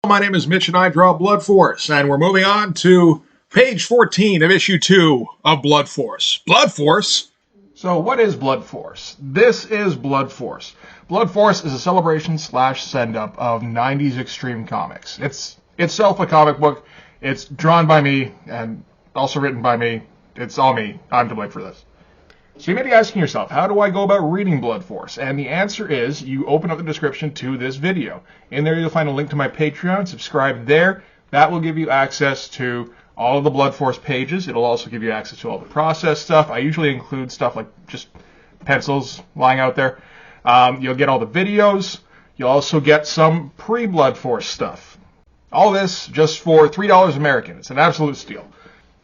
My name is Mitch and I draw Blood Force, and we're moving on to page 14 of issue 2 of Blood Force. Blood Force? So what is Blood Force? This is Blood Force. Blood Force is a celebration / send-up of 90s extreme comics. It's itself a comic book. It's drawn by me and also written by me. It's all me. I'm to blame for this. So you may be asking yourself, how do I go about reading Blood Force? And the answer is you open up the description to this video. In there you'll find a link to my Patreon. Subscribe there. That will give you access to all of the Blood Force pages. It'll also give you access to all the process stuff. I usually include stuff like just pencils lying out there. You'll get all the videos. You'll also get some pre-Blood Force stuff. All this just for $3 American. It's an absolute steal.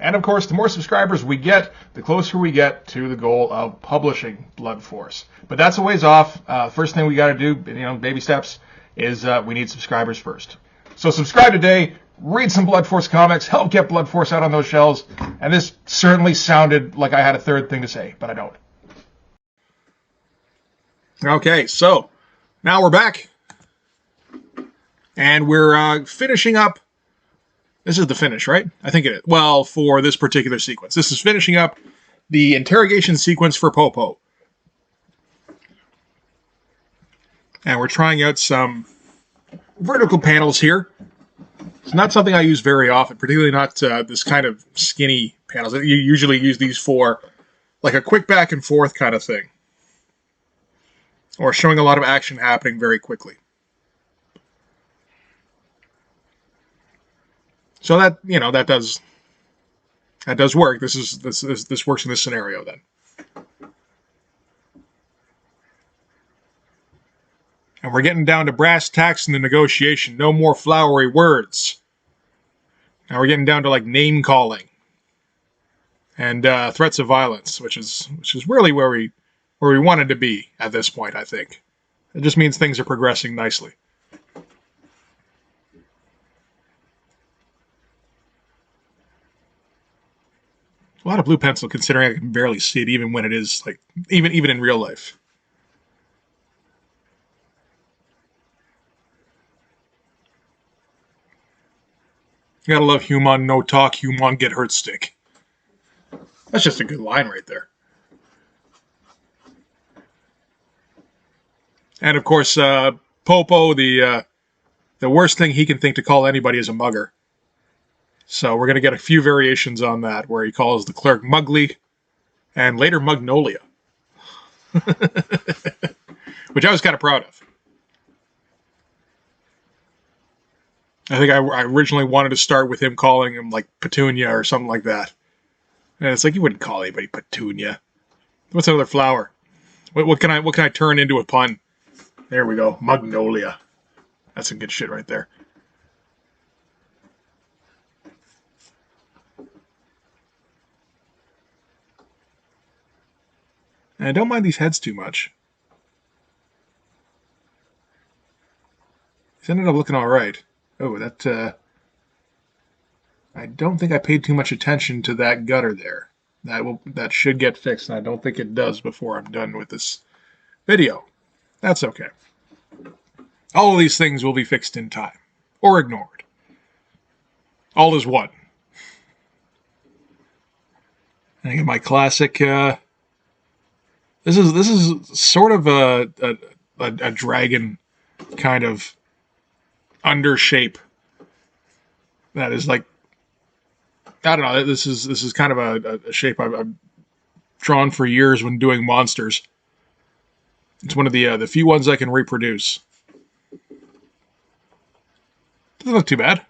And of course, the more subscribers we get, the closer we get to the goal of publishing Blood Force. But that's a ways off. First thing we got to do, baby steps, is we need subscribers first. So subscribe today, read some Blood Force comics, help get Blood Force out on those shelves. And this certainly sounded like I had a third thing to say, but I don't. Okay, so now we're back. And we're finishing up. This is the finish, right? I think it is. Well, for this particular sequence. This is finishing up the interrogation sequence for Popo. And we're trying out some vertical panels here. It's not something I use very often, particularly not this kind of skinny panels. You usually use these for like a quick back and forth kind of thing. Or showing a lot of action happening very quickly. So that that does work. This works in this scenario then. And we're getting down to brass tacks in the negotiation. No more flowery words. Now we're getting down to like name calling and threats of violence, which is really where we wanted to be at this point. I think it just means things are progressing nicely. A lot of blue pencil, considering I can barely see it, even when it is like even in real life. You gotta love human, no talk, human, get hurt stick. That's just a good line right there. And of course, Popo, the worst thing he can think to call anybody is a mugger. So we're going to get a few variations on that, where he calls the clerk Mugly, and later Magnolia. Which I was kind of proud of. I think I originally wanted to start with him calling him like Petunia or something like that. And it's like, you wouldn't call anybody Petunia. What's another flower? What can I turn into a pun? There we go, Magnolia. That's some good shit right there. And I don't mind these heads too much. These ended up looking alright. Oh, that, I don't think I paid too much attention to that gutter there. That should get fixed, and I don't think it does before I'm done with this video. That's okay. All of these things will be fixed in time. Or ignored. All is one. I get my classic, This is sort of a dragon kind of under shape. That is like, I don't know. This is kind of a shape I've drawn for years when doing monsters. It's one of the few ones I can reproduce. Doesn't look too bad.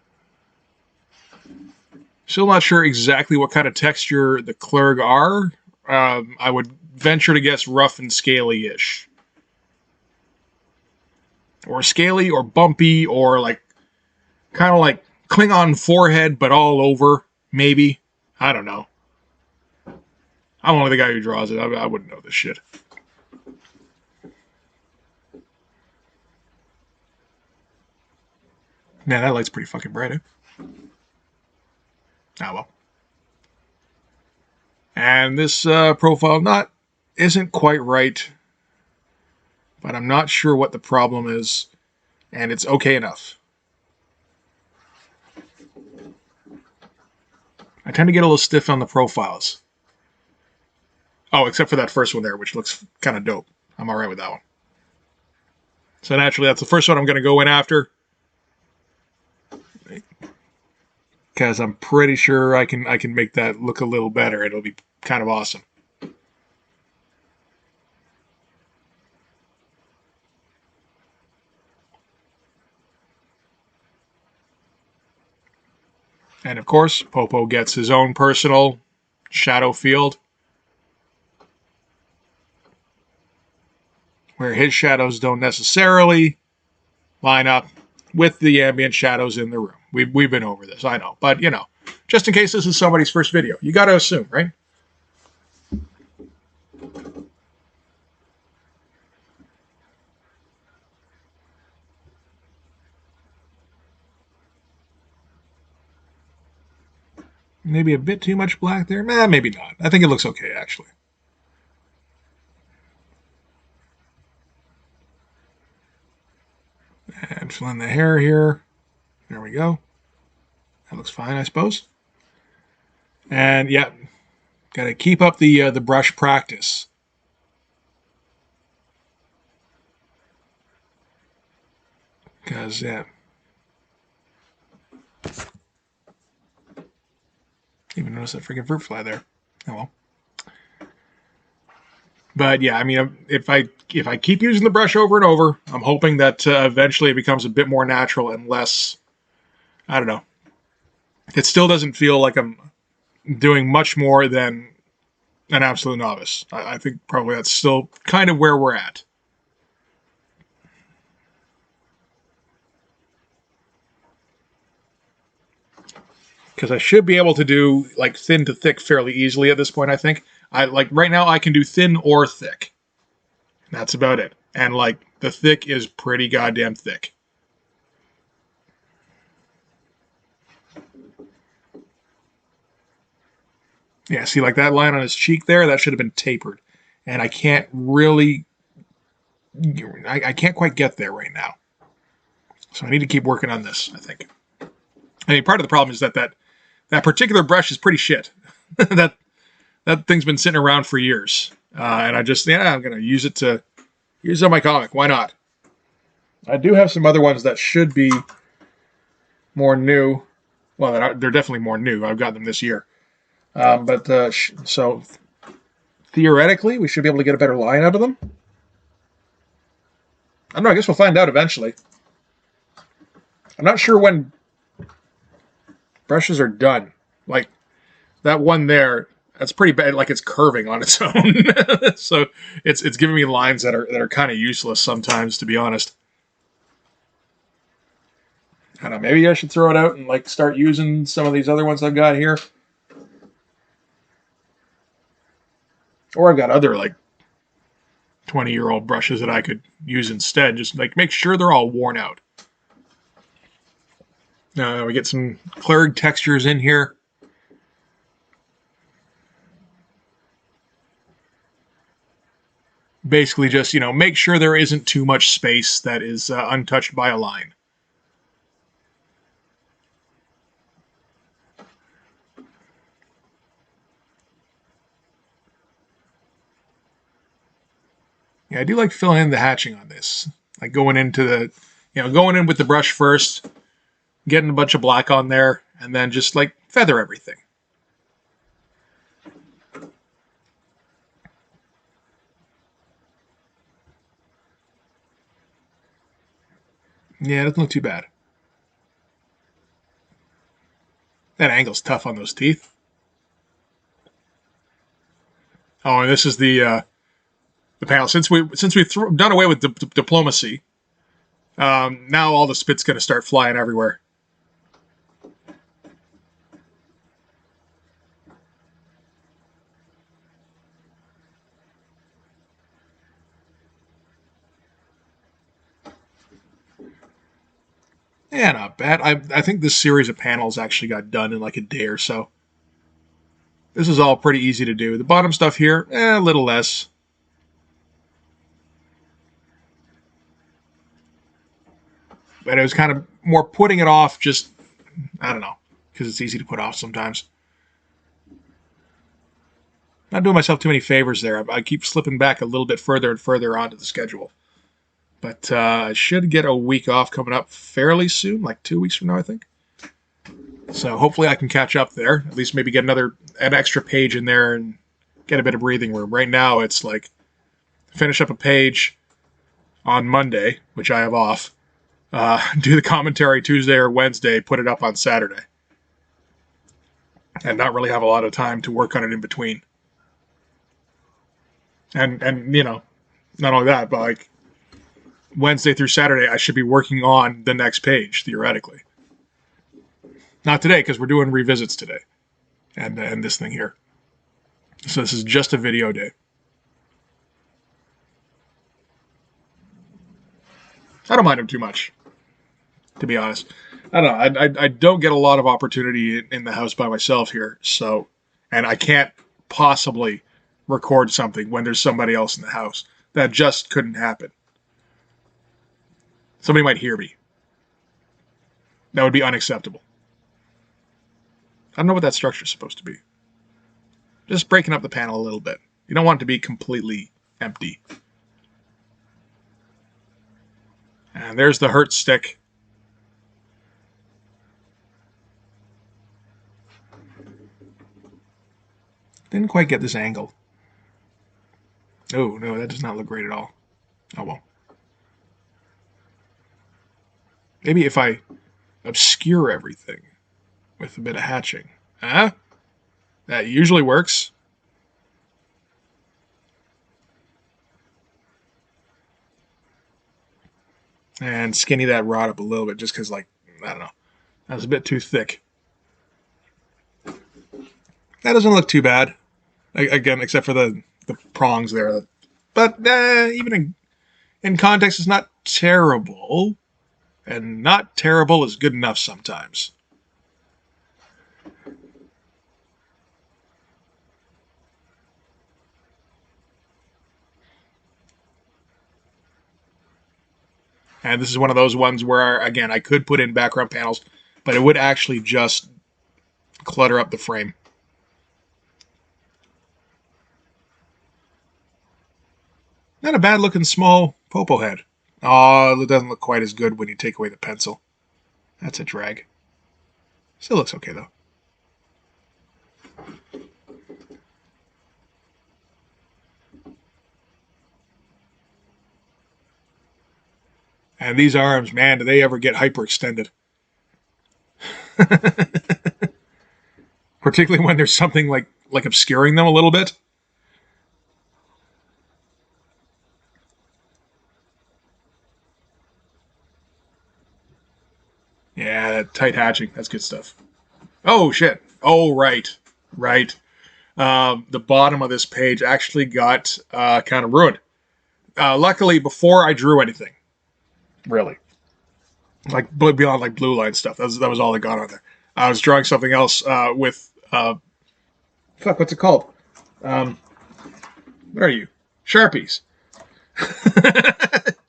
Still not sure exactly what kind of texture the Clerg are. I would venture to guess rough and scaly-ish. Or scaly, or bumpy, or like kind of like Klingon forehead, but all over, maybe. I don't know. I'm only the guy who draws it. I wouldn't know this shit. Man, that light's pretty fucking bright, eh? Ah, well. And this profile isn't quite right, but I'm not sure what the problem is, and it's okay enough. I tend to get a little stiff on the profiles. Oh, except for that first one there, which looks kind of dope. I'm all right with that one. So naturally, that's the first one I'm going to go in after, because I'm pretty sure I can make that look a little better. It'll be kind of awesome. And of course, Popo gets his own personal shadow field, where his shadows don't necessarily line up with the ambient shadows in the room. We've been over this, I know. But, just in case this is somebody's first video, you got to assume, right? Maybe a bit too much black there. Maybe not. I think it looks okay, actually. And fill in the hair here. There we go. That looks fine, I suppose. And yeah, got to keep up the brush practice. Because, yeah. Even notice that freaking fruit fly there. Oh well. But yeah, I mean, if I keep using the brush over and over, I'm hoping that eventually it becomes a bit more natural and less, I don't know. It still doesn't feel like I'm doing much more than an absolute novice. I think probably that's still kind of where we're at. Because I should be able to do like thin to thick fairly easily at this point, I think. Right now I can do thin or thick. That's about it. And like the thick is pretty goddamn thick. Yeah, see like that line on his cheek there, that should have been tapered. And I can't really I can't quite get there right now. So I need to keep working on this, I think. I mean, part of the problem is that particular brush is pretty shit. that thing's been sitting around for years. And I'm going to use it on my comic. Why not? I do have some other ones that should be more new. Well, they're definitely more new. I've got them this year. So theoretically, we should be able to get a better line out of them. I don't know. I guess we'll find out eventually. I'm not sure when brushes are done. Like that one there, that's pretty bad. Like it's curving on its own. So it's giving me lines that are kind of useless sometimes, to be honest. I don't know. Maybe I should throw it out and like start using some of these other ones I've got here. Or I've got other like 20-year-old brushes that I could use instead. Just like make sure they're all worn out. We get some cleared textures in here. Basically just, make sure there isn't too much space that is untouched by a line. Yeah, I do like filling in the hatching on this. Like going in with the brush first, getting a bunch of black on there, and then just like feather everything. Yeah, it doesn't look too bad. That angle's tough on those teeth. Oh, and this is the panel. Since we've done away with diplomacy, now all the spit's going to start flying everywhere. Yeah, not bad. I think this series of panels actually got done in like a day or so. This is all pretty easy to do. The bottom stuff here, a little less. But it was kind of more putting it off, just, I don't know, because it's easy to put off sometimes. Not doing myself too many favors there. I keep slipping back a little bit further and further onto the schedule. But I should get a week off coming up fairly soon, like 2 weeks from now, I think. So hopefully I can catch up there. At least maybe get an extra page in there and get a bit of breathing room. Right now it's like finish up a page on Monday, which I have off. Do the commentary Tuesday or Wednesday, put it up on Saturday. And not really have a lot of time to work on it in between. And you know, not only that, but like Wednesday through Saturday, I should be working on the next page, theoretically. Not today, because we're doing revisits today. And this thing here. So this is just a video day. I don't mind them too much, to be honest. I don't know. I don't get a lot of opportunity in the house by myself here, so, and I can't possibly record something when there's somebody else in the house. That just couldn't happen. Somebody might hear me. That would be unacceptable. I don't know what that structure is supposed to be. Just breaking up the panel a little bit. You don't want it to be completely empty. And there's the hurt stick. Didn't quite get this angle. Oh, no, that does not look great at all. Oh, well. Maybe if I obscure everything with a bit of hatching. Huh? That usually works. And skinny that rod up a little bit just because, like, I don't know. That was a bit too thick. That doesn't look too bad. Again, except for the prongs there. But even in context, it's not terrible. And not terrible is good enough sometimes. And this is one of those ones where, again, I could put in background panels, but it would actually just clutter up the frame. Not a bad looking small Popo head. Oh, it doesn't look quite as good when you take away the pencil. That's a drag. Still looks okay, though. And these arms, man, do they ever get hyperextended. Particularly when there's something like obscuring them a little bit. Yeah, that tight hatching. That's good stuff. Oh, shit. Oh, right. Right. The bottom of this page actually got kind of ruined. Luckily, before I drew anything, really, like beyond like blue line stuff, that was all I got on there. I was drawing something else with what's it called? Where are you? Sharpies.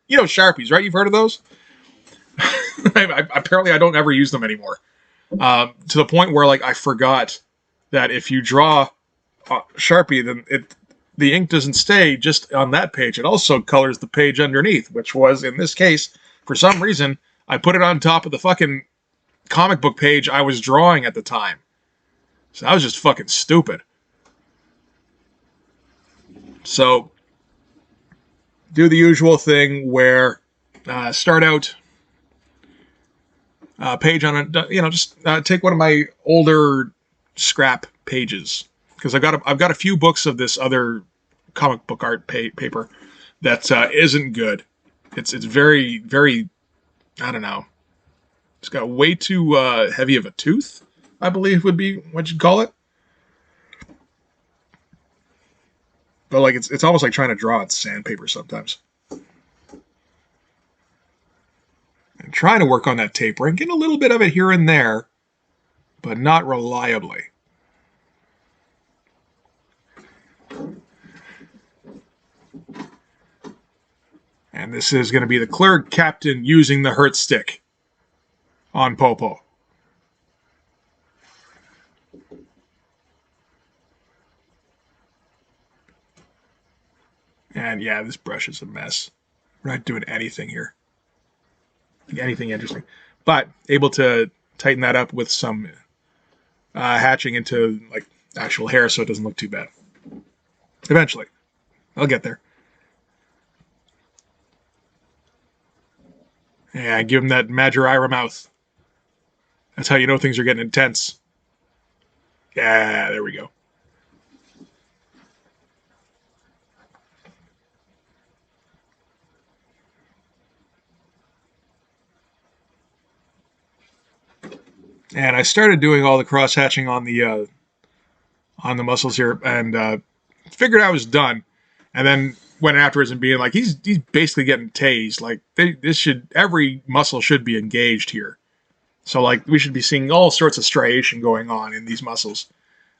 You know Sharpies, right? You've heard of those? Apparently, I don't ever use them anymore. To the point where, like, I forgot that if you draw Sharpie, then the ink doesn't stay just on that page. It also colors the page underneath, which was, in this case, for some reason, I put it on top of the fucking comic book page I was drawing at the time. So that was just fucking stupid. So, do the usual thing where start out page on a, just take one of my older scrap pages, because I've got a few books of this other comic book art paper that isn't good. It's very, very, I don't know. It's got way too heavy of a tooth, I believe would be what you'd call it. But like it's almost like trying to draw on sandpaper sometimes. And trying to work on that tapering, getting a little bit of it here and there, but not reliably. And this is going to be the clerk captain using the hurt stick on Popo. And yeah, this brush is a mess. We're not doing anything here. Like anything interesting. But able to tighten that up with some hatching into like actual hair so it doesn't look too bad. Eventually. I'll get there. Yeah, give him that Majorira mouth. That's how you know things are getting intense. Yeah, there we go. And I started doing all the cross hatching on the muscles here, and figured I was done. And then went afterwards and being like, he's basically getting tased. Like every muscle should be engaged here. So like we should be seeing all sorts of striation going on in these muscles.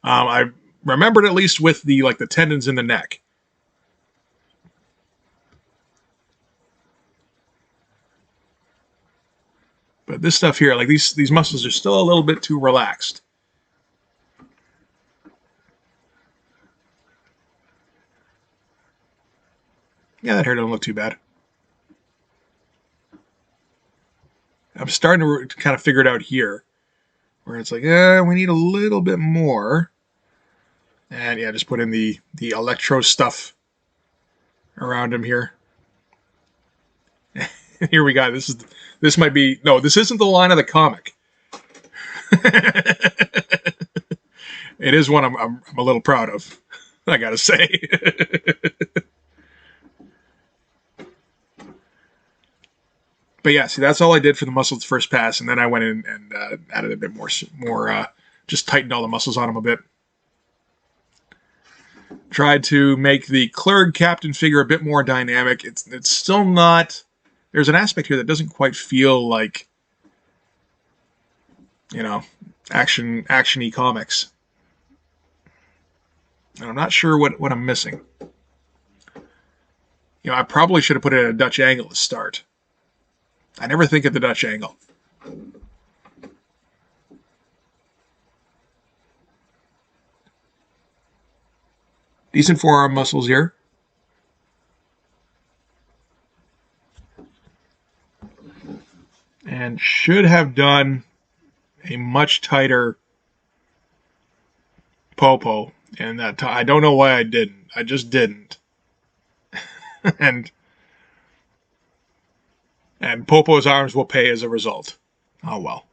I remembered at least with the tendons in the neck. But this stuff here, like these muscles are still a little bit too relaxed. Yeah, that hair don't look too bad. I'm starting to kind of figure it out here, where it's like, we need a little bit more. And yeah, just put in the electro stuff around him here. Here we go. This might be this isn't the line of the comic. It is one I'm a little proud of, I gotta say. But yeah, see, that's all I did for the muscles first pass, and then I went in and added a bit more, just tightened all the muscles on him a bit. Tried to make the Clerg captain figure a bit more dynamic. It's still not. There's an aspect here that doesn't quite feel like, action-y comics. And I'm not sure what I'm missing. I probably should have put it at a Dutch angle to start. I never think of the Dutch angle. Decent forearm muscles here. And should have done a much tighter Popo. And I don't know why I didn't. I just didn't. and Popo's arms will pay as a result. Oh well.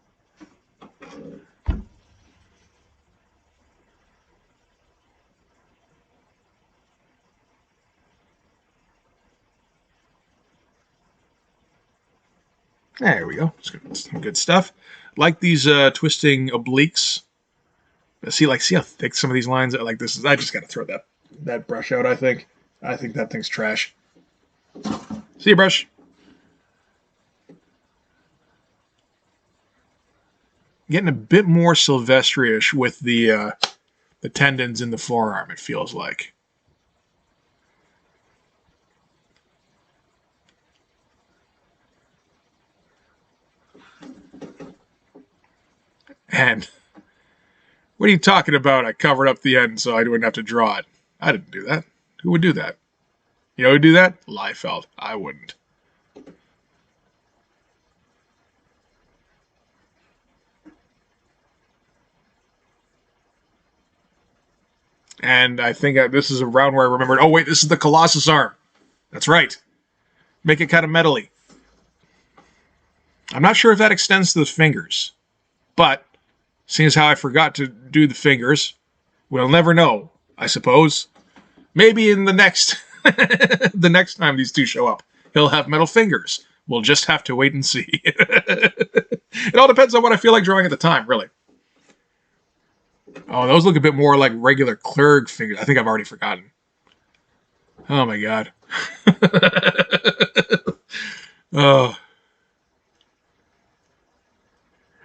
There we go. Some good stuff. Like these twisting obliques. See how thick some of these lines are. Like this is. I just got to throw that brush out. I think that thing's trash. See you, brush. Getting a bit more Sylvester-ish with the tendons in the forearm. It feels like. And what are you talking about? I covered up the end so I wouldn't have to draw it. I didn't do that. Who would do that? You know who'd do that? Liefeld. I wouldn't. And I think this is a round where I remembered, oh wait, this is the Colossus arm. That's right. Make it kind of metally. I'm not sure if that extends to the fingers. But, seeing as how I forgot to do the fingers, we'll never know, I suppose. Maybe in the next the next time these two show up, he'll have metal fingers. We'll just have to wait and see. It all depends on what I feel like drawing at the time, really. Oh, those look a bit more like regular Clerg fingers. I think I've already forgotten. Oh my god. Oh.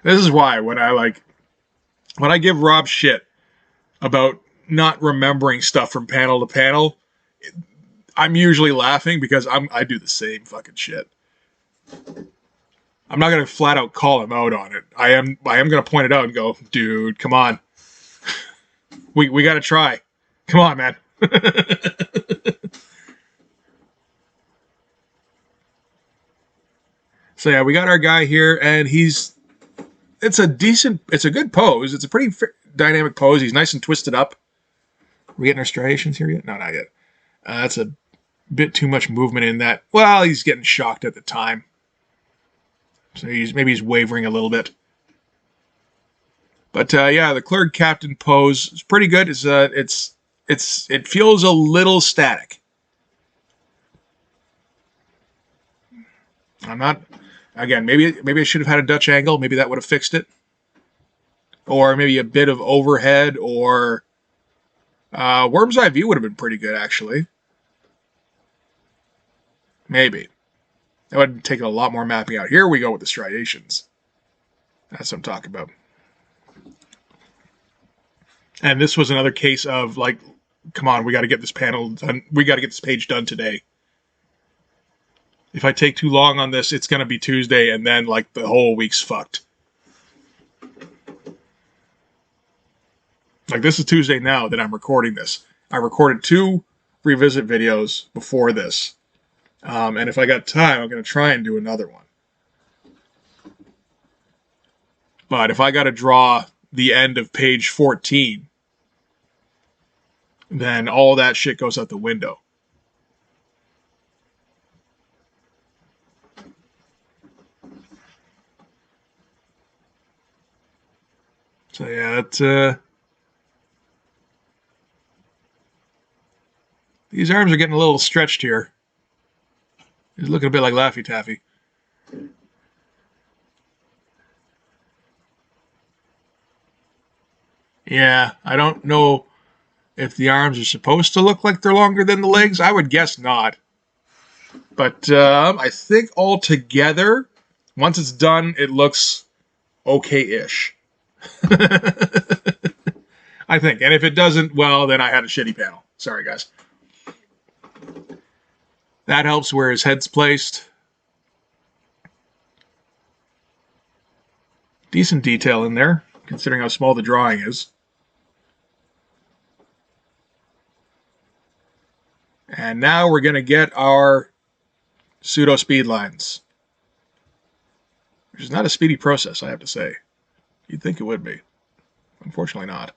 This is why when I give Rob shit about not remembering stuff from panel to panel, I'm usually laughing because I do the same fucking shit. I'm not gonna flat out call him out on it. I am gonna point it out and go, dude, come on. We gotta try. Come on, man. So yeah, we got our guy here, and it's a good pose. It's a pretty dynamic pose. He's nice and twisted up. Are we getting our striations here yet? No, not yet. That's a bit too much movement in that. Well, he's getting shocked at the time. So maybe he's wavering a little bit. But yeah, the clerk captain pose is pretty good. It feels a little static. I'm not. Again, maybe I should have had a Dutch angle. Maybe that would have fixed it. Or maybe a bit of overhead, or worm's eye view would have been pretty good, actually. Maybe. That would have taken a lot more mapping out. Here we go with the striations. That's what I'm talking about. And this was another case of, like, come on, we got to get this panel done. We got to get this page done today. If I take too long on this, it's going to be Tuesday, and then, like, the whole week's fucked. Like, this is Tuesday now that I'm recording this. I recorded 2 revisit videos before this. And if I got time, I'm going to try and do another one. But if I got to draw the end of page 14, then all that shit goes out the window. So yeah, these arms are getting a little stretched here. He's looking a bit like Laffy Taffy. Yeah, I don't know if the arms are supposed to look like they're longer than the legs. I would guess not. But I think altogether, once it's done, it looks okay-ish. I think. And if it doesn't, well, then I had a shitty panel. Sorry, guys. That helps where his head's placed. Decent detail in there, considering how small the drawing is. And now we're going to get our pseudo speed lines. Which is not a speedy process, I have to say. You'd think it would be. Unfortunately not.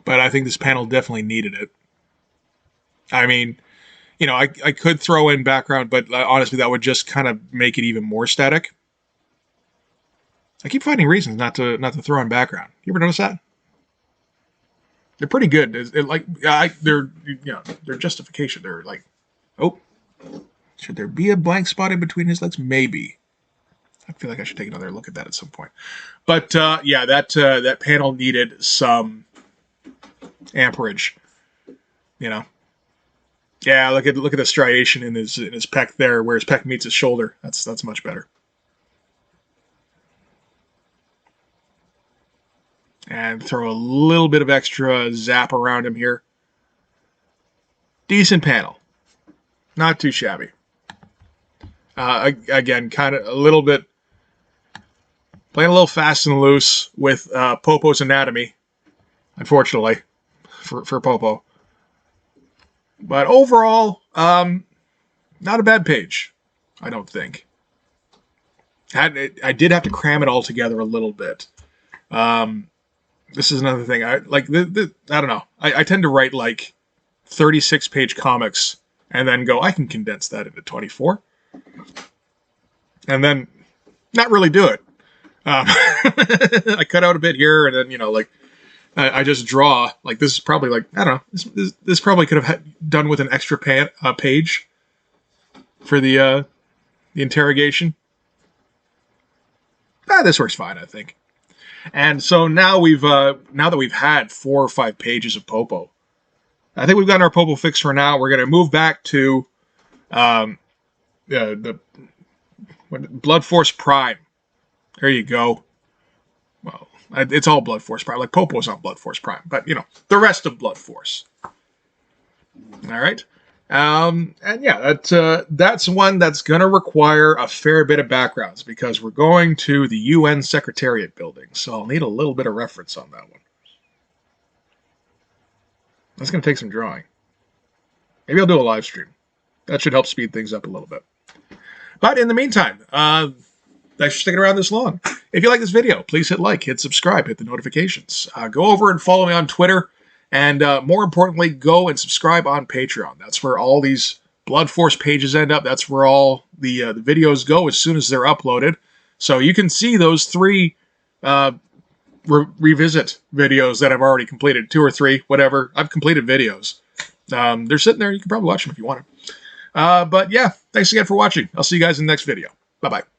But I think this panel definitely needed it. I mean, you know, I could throw in background, but honestly, that would just kind of make it even more static. I keep finding reasons not to throw in background. You ever notice that? They're pretty good. Their justification. They're like, oh, should there be a blank spot in between his legs? Maybe. I feel like I should take another look at that at some point. But yeah, that panel needed some amperage. You know. Yeah, look at the striation in his pec there, where his pec meets his shoulder. That's much better. And throw a little bit of extra zap around him here. Decent panel. Not too shabby. Again, kind of a little bit playing a little fast and loose with Popo's anatomy, unfortunately, for Popo. But overall, not a bad page, I don't think. I did have to cram it all together a little bit. This is another thing. I don't know. I tend to write like 36-page comics and then go, I can condense that into 24. And then not really do it. I cut out a bit here, and then, you know, like, I just draw. Like, this is probably like, I don't know. This probably could have done with an extra page for the interrogation. This works fine, I think. And so now now that we've had 4 or 5 pages of Popo, I think we've gotten our Popo fix for now. We're going to move back to the Blood Force Prime. There you go. Well, it's all Blood Force Prime. Like, Popo's on Blood Force Prime, but, you know, the rest of Blood Force. All right. And yeah, that's one that's going to require a fair bit of backgrounds because we're going to the UN Secretariat building, so I'll need a little bit of reference on that one. That's going to take some drawing. Maybe I'll do a live stream. That should help speed things up a little bit. But in the meantime, thanks for sticking around this long. If you like this video, please hit like, hit subscribe, hit the notifications. Go over and follow me on Twitter. And more importantly, go and subscribe on Patreon. That's where all these Blood Force pages end up. That's where all the videos go as soon as they're uploaded. So you can see those 3 revisit videos that I've already completed. 2 or 3, whatever. I've completed videos. They're sitting there. You can probably watch them if you want to. But yeah, thanks again for watching. I'll see you guys in the next video. Bye-bye.